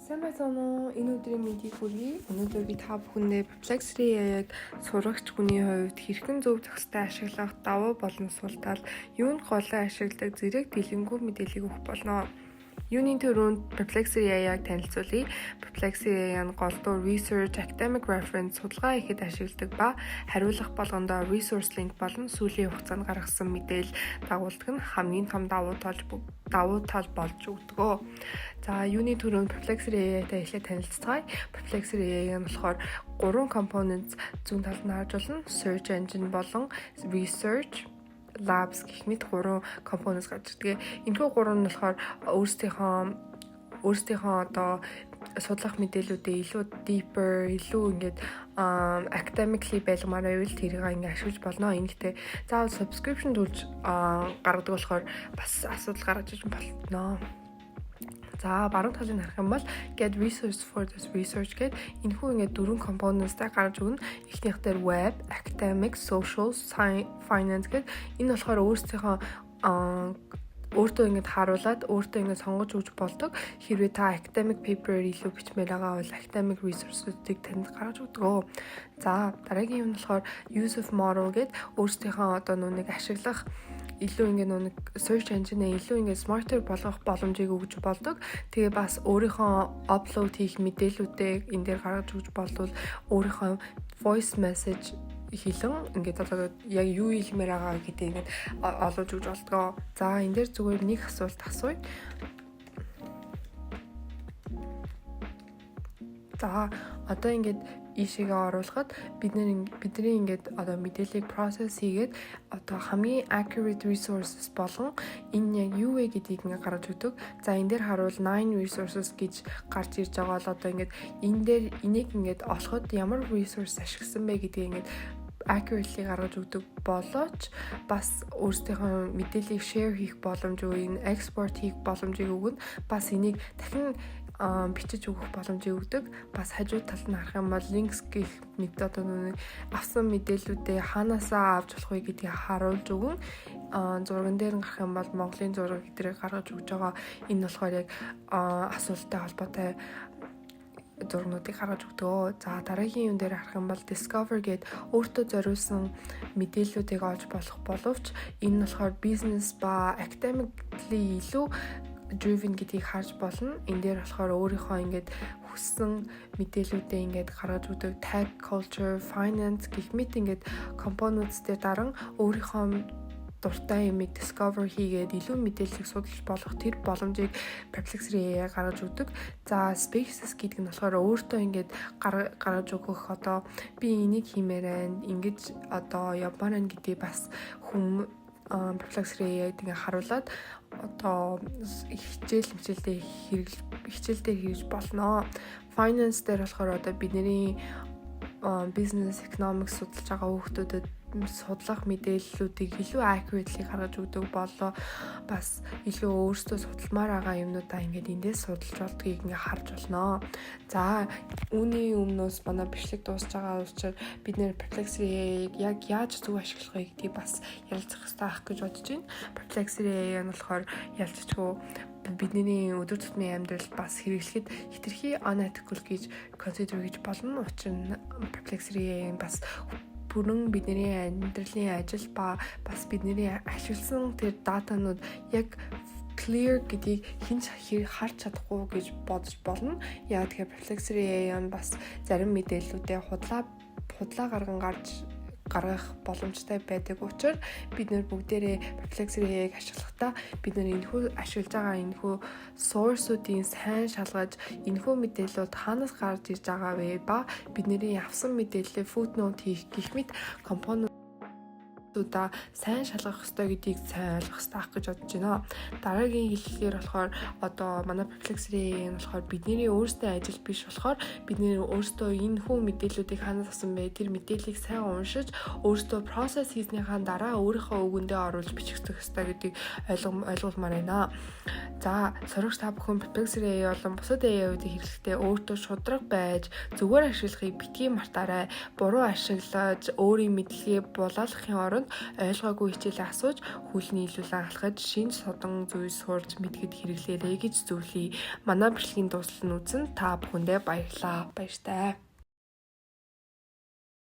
Сайн байцгаана уу? Энэ өдрийн мэндийг хүргэе. Өнөөдөр би та бүхэндээ Perplexity AI-г сурагч хүний хувьд хэрхэн зөв зохистой ашиглах давуу болон сул тал, юунд голоо ашигладаг зэрэг дэлгэнгүй мэдээллийг өгөх болно. Юуны төрөнд Perplexity AI-г танилцуулъя. Perplexity AI нь голдуу research, academic reference, судалгаа хийхэд ашигладаг ба хариулах болгондоо resource link болон сүүлийн хугацаанд гаргасан мэдээлэл дагуулдаг нь хамгийн том давуу тал болж өгдөг. За юуны төрөнд Perplexity AI-тай эхлээд танилццгаая. Perplexity AI нь болохоор 3 components зүүн талд нь харж болно. Search engine болон research labs гэх мэт 3 components гарч ирдэг. Энэхүү 3 нь болохоор өөрсдийнхөө одоо судлах мэдээллүүдээ илүү deeper, илүү ингээд academically байлгамаар байвал тэрийг ингээд ашиглаж болно. Ингэхдээ заавал subscription төлж гаргадаг болохоор бас асуудал гаргаж иж болно. За баруун талыг харах юм бол get resource for this research гэдэг энэхүү ингээд 4 components-тай гарч өгнө. Эхнийх дээр web, academic, social, finance гэдэг энэ болохоор өөртөө ингээд харуулад өөртөө ингээд сонгож өгч болдог. Хэрвээ та academic paper-ээр илүү бичмээр байгаа бол academic resource-уудыг танд гаргаж өгдөг. За дараагийн юм нь болохоор use of model гэдэг өөрсдийнхөө одоо нүг ашиглах илүү ингээд нэг search engine-ээ илүү ингээд smarter болгох боломжийг өгж болдог. Тэгээ бас өөрийнхөө upload хийх мэдээллүүдээ энэ дээр гаргаж өгч болвол өөрийнхөө voice message хэлэн ингээд одоо яг юу хэлмээр байгаа гэдэг ингээд олж өгч болдог. За энэ дээр зүгээр нэг асуулт асууя. За одоо ингээд ийшээгээ оруулахад бидний ингээд одоо мэдээллийг process хийгээд одоо хамгийн accurate resources болгон энэ яг юу вэ гэдгийг ингээд гаргаж өгдөг. За энэ дээр харуул 9 resources гэж гарч ирж байгаа бол одоо ингээд энэ дээр энийг ингээд олоход ямар resource ашигласан бэ гэдгийг ингээд accurately гаргаж өгдөг болооч бас өөрсдийнхөө мэдээллийг share хийх боломж өгнө, export хийх боломжийг өгнө. Бас энийг дахин бичиж өгөх боломжийг өгдөг. Бас хажуу талд нь харах юм бол links гэх мэт одоо авсан мэдээллүүдээ хаанасаа авч болох вэ гэдгийг харуулж өгнө. Зурган дээр нь гарах юм бол Монголын зураг гэдрийг гаргаж өгж байгаа. Энэ болохоор яг асуулттай холбоотой зургнуудыг гаргаж өгдөг. За дараагийн юм дээр харах юм бол Discover гээд өөртөө зориулсан мэдээллүүдийг олж болох боловч энэ нь болохоор бизнес ба academically илүү driven гэдгийг харж болно. Энэ дээр болохоор өөрийнхөө ингээд хүссэн мэдээллүүдээ ингээд гаргаж өгдөг. Tech, culture, finance гэх мэт ингээд components дээр даран өөрийнхөө дуртай юмыг discover хийгээд илүү мэдээллийг судалж болох тэр боломжийг Perplexity AI гаргаж өгдөг. За Spaces гэдэг нь болохоор өөртөө ингээд гаргаж өгөх одоо би энийг хиймээр байна. Ингэж одоо явмаар байна гэдгийг бас Perplexity AI-г ингээ харуулад одоо хичээлдээ хэрэгж болно. Finance дээр болохоор одоо бидний business economics судалж байгаа хүүхдүүдэд судлах мэдээллүүдийг илүү accurately гаргаж өгдөг болоо бас илүү өөрсдөө судалмаар байгаа юмнуудаа ингээд эндээс судалж болдгийг ингээд харж болно. За үүний өмнөөс манай бичлэг дуусж байгаа учраас бид нэр Perplexity яг яаж зөв ашиглах вэ гэдгийг бас ярилцах хэрэгтэй ах гэж бодож байна. Perplexity AI нь болохоор ялцчгүй бидний өдөр тутмын амьдралд бас хэрэглэхэд хэтэрхий unethical гэж consider гэж болно. Учир нь Perplexity AI бас бүрэн бидний амьдралын ажил ба бас бидний ашигласан тэр датанууд яг clear гэдгийг хинч харж чадахгүй гэж бодож болно. Яг тэгэхээр Perplexity AI нь бас зарим мэдээллүүдээ худлаа гаргах боломжтой байдаг учраас бид нэр бүгдээрээ Perplexity AI-г ашиглахдаа бид нэр энэхүү ашиглаж байгаа энэхүү source-уудын сайн шалгаж энэхүү мэдээллүүд хаанаас гарч ирж байгаа вэ ба бидний авсан мэдээллээ footnote хийх гэх мэт компонент сайн шалгах ёстой гэдгийг сайн ойлгох ёстой ах гэж бодож байна. Дараагийн хэлэхээр болохоор одоо манай Perplexity AI нь болохоор бидний өөрсдөө ажил биш болохоор бидний өөрсдөө энэ хүн мэдээллүүдийг хаанаас авсан бэ? Тэр мэдээллийг сайн уншиж өөрсдөө process хийснийхаа дараа өөрийнхөө үгэндээ оруулж бичих ёстой гэдгийг ойлгуулмаар байна. За сурагч та бүхэн Perplexity AI болон бусад AI-уудыг хэрэглэхдээ өөртөө шударга байж зүгээр ашиглахыг битгий мартаарай. Буруу ашиглаж өөрийн мэдлэгээ булаалгахын оронд болгонд ойлгоогүй хичээлээ асууж хүлний илүүлэн алхаж шинж содон зүйл сурж мэдгэд хэрэглээрэй гэж зөвлөе. Манай бичлэгийн дуслал нь үзэн та бүхэндээ баярлалаа. Баяртай.